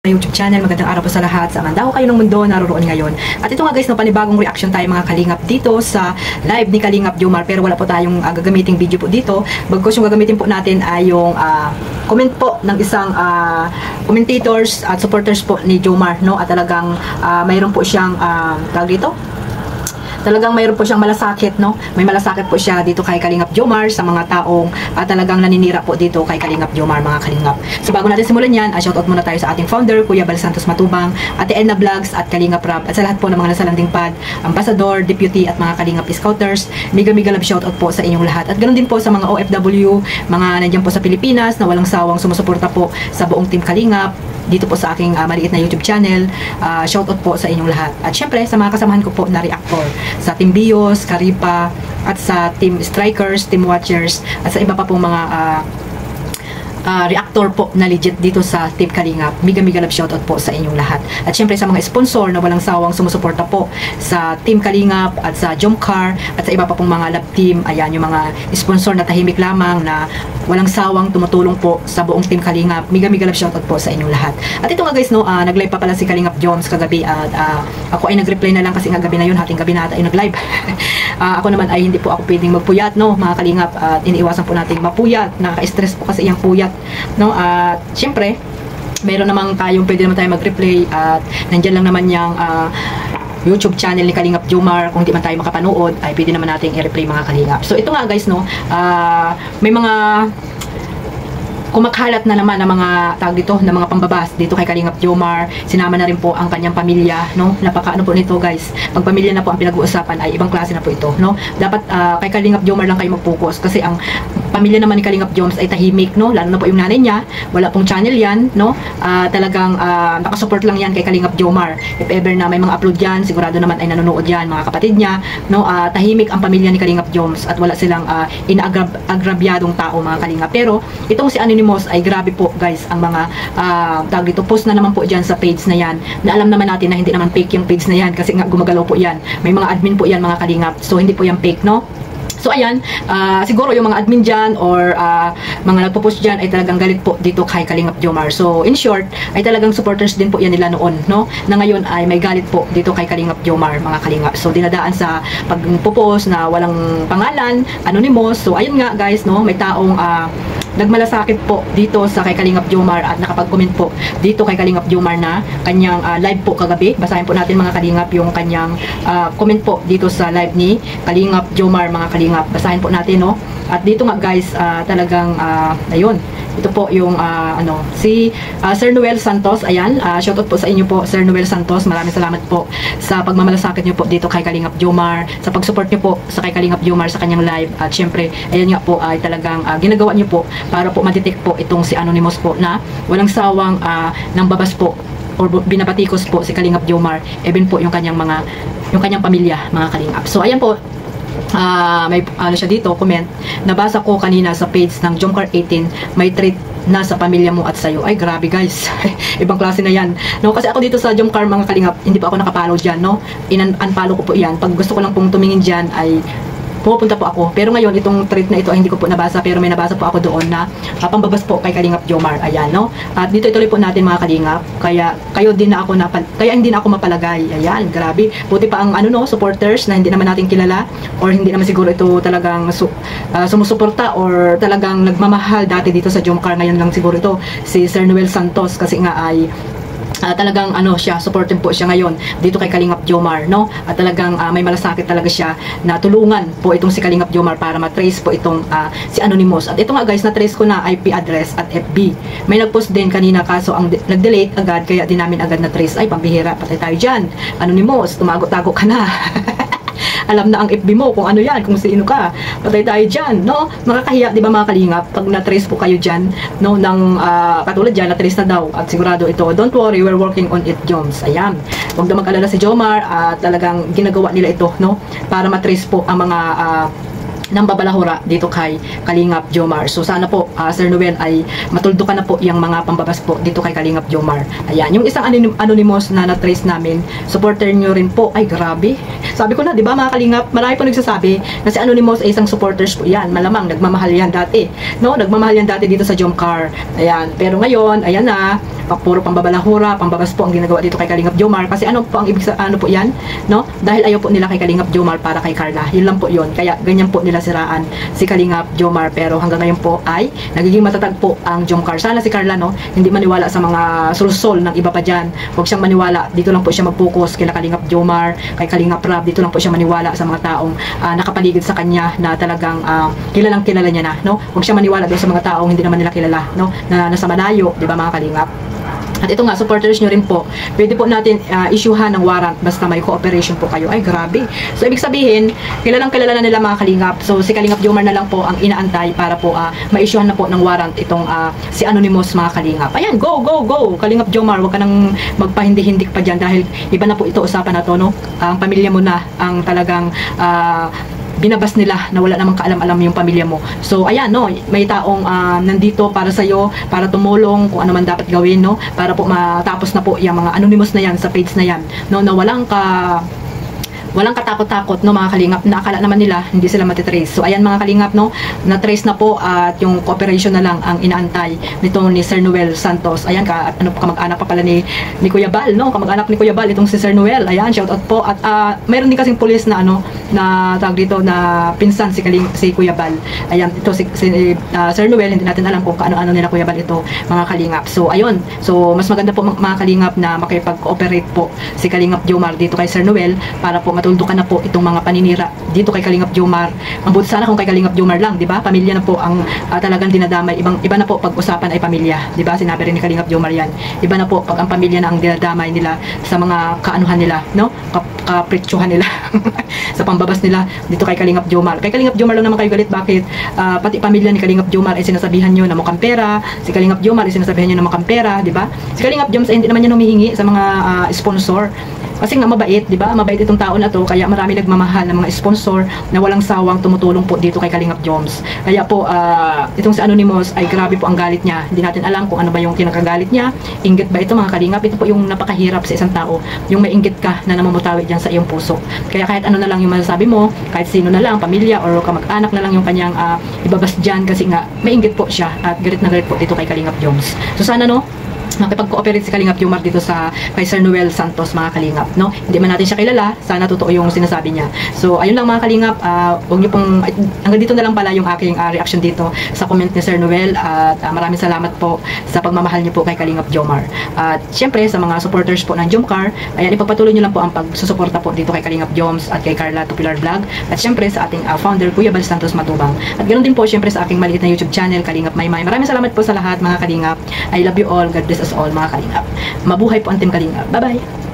YouTube channel. Magandang araw po sa lahat. Saan man daw kayo ng mundo naroon ngayon. At ito nga guys, no, panibagong reaction tayo mga kalingap dito sa live ni Kalingap Jomar. Pero wala po tayong gagamiting video po dito. Bagkus yung gagamitin po natin ay yung comment po ng isang commentators at supporters po ni Jomar, no? At talagang mayroon po siyang tawag dito, talagang mayroon po siyang malasakit, no? May malasakit po siya dito kay Kalingap Jomar sa mga taong talagang naninira po dito kay Kalingap Jomar, mga kalingap. So bago natin simulan yan, shoutout muna tayo sa ating founder, Kuya Bal Santos Matubang, Ate Edna Vlogs at Kalingap Rap, at sa lahat po ng mga nasa landing pad, ambassador, deputy at mga Kalingap Scouters. Mega love shoutout po sa inyong lahat. At ganoon din po sa mga OFW, mga nandiyan po sa Pilipinas na walang sawang sumusuporta po sa buong team Kalingap dito po sa aking maliit na YouTube channel. Shoutout po sa inyong lahat. At syempre sa mga kasamahan ko po na reactor, sa Team Bios, Karipa, at sa Team Strikers, Team Watchers, at sa iba pa pong mga reactor po na legit dito sa Team Kalingap. Mega love shoutout po sa inyong lahat. At syempre sa mga sponsor na walang sawang sumusuporta po sa Team Kalingap at sa Jomcar at sa iba pa pong mga lab team. Ayan, yung mga sponsor na tahimik lamang na walang sawang tumutulong po sa buong Team Kalingap. Mega love shoutout po sa inyong lahat. At ito nga guys, no, nag-live pa pala si Kalingap Joms kagabi at ako ay nag-reply na lang kasi nga gabi na yun, hating gabi na ata ay nag-live. Ako naman ay hindi po ako pwedeng magpuyat, no, mga Kalingap, at iniiwasan po natin mapuyat. Nakaka-stress po kasi iyang puyat, no? At syempre meron namang tayong pwede naman tayo mag-replay at nandiyan lang naman yung YouTube channel ni Kalingap Jomar. Kung di man tayo makapanood ay pwede naman nating i-replay, mga Kalingap. So ito nga guys, no, may mga kumakalat na naman ng mga tawag dito, ng mga pambabas dito kay Kalingap Jomar. Sinama na rin po ang kanyang pamilya, no? Napakaano po nito guys, pag pamilya na po ang pinag-uusapan ay ibang klase na po ito, no? Dapat kay Kalingap Jomar lang kayo mag-focus kasi ang pamilya naman ni Kalingap Joms ay tahimik, no? Lalo na po yung nanay niya, wala pong channel yan, no? Talagang nakasupport lang yan kay Kalingap Jomar. If ever na may mga upload yan, sigurado naman ay nanonood yan, mga kapatid niya, no? Tahimik ang pamilya ni Kalingap Joms at wala silang inaagrabyadong tao, mga Kalingap. Pero itong si Anonymous ay grabe po guys, ang mga tawag dito, post na naman po dyan sa page na yan, na alam naman natin na hindi naman fake yung page na yan kasi nga gumagalaw po yan. May mga admin po yan, mga Kalingap. So hindi po yan fake, no? So ayan, siguro yung mga admin dyan or mga nagpo-post dyan ay talagang galit po dito kay Kalingap Jomar. So in short, ay talagang supporters din po yan nila noon, no? Na ngayon ay may galit po dito kay Kalingap Jomar, mga Kalingap. So dinadaan sa pagpo-post na walang pangalan, anonymous. So ayun nga guys, no, may taong nagmalasakit po dito sa kay Kalingap Jomar at nakapag-comment po dito kay Kalingap Jomar na kanyang live po kagabi. Basahin po natin, mga Kalingap, yung kanyang comment po dito sa live ni Kalingap Jomar, mga Kalingap. Basahin po natin, no? At dito nga guys, talagang ayun, ito po yung si Sir Noel Santos. Ayan, shoutout po sa inyo po, Sir Noel Santos. Maraming salamat po sa pagmamalasakit nyo po dito kay Kalingap Jomar, sa pag-support nyo po sa kay Kalingap Jomar sa kanyang live. At syempre, ayun nga po ay talagang ginagawa nyo po para po ma-detect po itong si Anonymous po na walang sawang nang babas po or binabatikos po si Kalingap Jomar, even po yung kanyang pamilya, mga Kalingap. So ayan po, may siya dito, comment, nabasa ko kanina sa page ng Jomcar 18, may treat na sa pamilya mo at sayo. Ay grabe guys, ibang klase na yan, no? Kasi ako dito sa Jomcar, mga Kalingap, hindi pa ako nakapollow dyan, no? Unfollow ko po yan. Pag gusto ko lang pong tumingin dyan ay pupunta po ako. Pero ngayon, itong treat na ito ay hindi ko po nabasa, pero may nabasa po ako doon na pambabas po kay Kalingap Jomar. Ayan, no? At dito ituloy po natin, mga Kalingap. Kaya hindi na ako mapalagay. Ayan, grabe. Buti pa ang supporters na hindi naman natin kilala or hindi naman siguro ito talagang sumusuporta or talagang nagmamahal dati dito sa Jomcar. Ngayon lang siguro ito si Sir Noel Santos kasi nga ay talagang siya, supportive po siya ngayon dito kay Kalingap Jomar, no? At talagang may malasakit talaga siya na tulungan po itong si Kalingap Jomar para matrace po itong si Anonymous. At ito nga guys, na-trace ko na IP address at FB. May nag-post din kanina kaso ang nag-delete agad, kaya din namin agad na-trace. Ay, pambihira, patay tayo dyan. Anonymous, tumago-tago ka na. Alam na ang FB mo kung ano yan, kung sino ka. Patay tayo dyan, no? Nakakahiya, di ba, mga Kalingap, pag na-trace po kayo dyan, no? Ng katulad dyan, na-trace na daw. At sigurado ito, don't worry, we're working on it, Joms. Ayan. Huwag na mag-alala si Jomar, talagang ginagawa nila ito, no? Para ma-trace po ang mga ng babalahura dito kay Kalingap Jomar. So sana po Sir Noel ay matuldukan na po yung mga pambabas po dito kay Kalingap Jomar. Ayan, yung isang anonymous na na-trace namin, supporter nyo rin po. Ay grabe, sabi ko na, di ba mga Kalingap, marami po nagsasabi na si Anonymous ay isang supporters po yan. Malamang nagmamahal yan dati, no? Nagmamahal yan dati dito sa Jomcar. Ayan, pero ngayon, ayan na, puro pambabalahura, pambabas po ang ginagawa dito kay Kalingap Jomar. Kasi ano po ang ano po yan, no? Dahil ayaw po nila kay Kalingap Jomar para kay Carla. Yun lang po yun. Kaya ganyan po nila siraan si Kalingap Jomar. Pero hanggang ngayon po ay nagiging matatag po ang Jomcar. Sana si Carla, no, hindi maniwala sa mga sulsol ng iba pa dyan. Huwag siyang maniwala. Dito lang po siya mag-focus kay Kalingap Jomar, kay Kalingap Rab. Dito lang po siya maniwala sa mga taong nakapaligid sa kanya na talagang kilalang kilala niya na, no? Huwag siya maniwala doon sa mga taong hindi naman nila kilala, no? Na nasa malayo, di ba mga Kalingap? At ito nga, supporters nyo rin po, pwede po natin issuehan ng warrant basta may cooperation po kayo. Ay, grabe. So, ibig sabihin, kilalang kilala na nila mga Kalingap. So, si Kalingap Jomar na lang po ang inaantay para po ma-issuehan na po ng warrant itong si Anonymous mga Kalingap. Ayan, go, go, go! Kalingap Jomar, huwag ka nang magpahindi-hindik pa dyan dahil iba na po ito usapan na to, no? Ang pamilya mo na ang talagang binabas nila na wala namang kaalam-alam yung pamilya mo. So, ayan, no, may taong nandito para sa'yo, para tumulong kung ano man dapat gawin, no, para po matapos na po yung mga anonymous na yan sa page na yan, no, na walang katakot-takot, no, mga Kalingap, na akala naman nila hindi sila matitrace. So, ayan mga Kalingap, no, na-trace na po at yung cooperation na lang ang inaantay nito ni Sir Noel Santos. Ayan, kamag-anak pa pala ni Kuya Bal, no, kamag-anak ni Kuya Bal itong si Sir Noel. Ayan, shout out po. At mayroon din kasing pulis na na tawag dito na pinsan si Kuya Bal. Ayan, ito si Sir Noel, hindi natin alam kung kaano-ano nila Kuya Bal ito, mga Kalingap. So, ayun. So, mas maganda po mga Kalingap na makipag-cooperate po si Kalingap Jomar dito kay Sir Noel para po matuldukan na po itong mga paninira dito kay Kalingap Jomar. Mabuti sana kung kay Kalingap Jomar lang, di ba? Pamilya na po ang talagang dinadamay. Iba na po pag usapan ay pamilya, di ba? Sinabi rin ni Kalingap Jomar yan. Iba na po pag ang pamilya na ang dinadamay nila sa mga kaanuhan nila, no? Kapritsuhan nila sa pambabas nila dito kay Kalingap Jomar. Kay Kalingap Jomar lang naman kayo galit. Bakit? Pati pamilya ni Kalingap Jomar ay sinasabihan nyo na mukhang pera. Si Kalingap Jomar ay sinasabihan nyo na mukhang pera, di ba? Si Kalingap Joms ay hindi naman yan humihingi sa mga sponsor. Kasi nga mabait, di ba? Mabait itong tao na to, kaya marami nagmamahal ng mga sponsor na walang sawang tumutulong po dito kay Kalingap Joms. Kaya po, itong si Anonymous ay grabe po ang galit niya. Hindi natin alam kung ano ba yung kinakagalit niya. Inggit ba ito mga Kalingap? Ito po yung napakahirap sa isang tao. Yung may inggit ka na namamutawi dyan sa iyong puso. Kaya kahit ano na lang yung masasabi mo, kahit sino na lang, pamilya or kamag-anak na lang yung kanyang ibabas dyan kasi nga may inggit po siya at galit na galit po dito kay Kalingap Joms. So sana, no, makipag-cooperate si Kalingap Jomar dito kay Sir Noel Santos, mga Kalingap, no? Hindi man natin siya kilala, sana totoo yung sinasabi niya. So, ayun lang mga Kalingap, huwag niyo pong, hanggang dito na lang pala yung aking reaction dito sa comment ni Sir Noel at maraming salamat po sa pagmamahal niyo po kay Kalingap Jomar. At syempre, sa mga supporters po ng Jomcar, ayan, ipagpatuloy niyo lang po ang pagsusuporta po dito kay Kalingap Joms at kay Carla Tupilar Vlog at syempre sa ating founder, Kuya Bal Santos Matubang. At ganoon din po syempre sa aking maliit na YouTube channel, Kalingap Maymay. Maraming salamat po sa lahat mga Kalingap. I love you all. God bless us all mga Kalingap. Mabuhay po ang Team Kalingap. Bye-bye!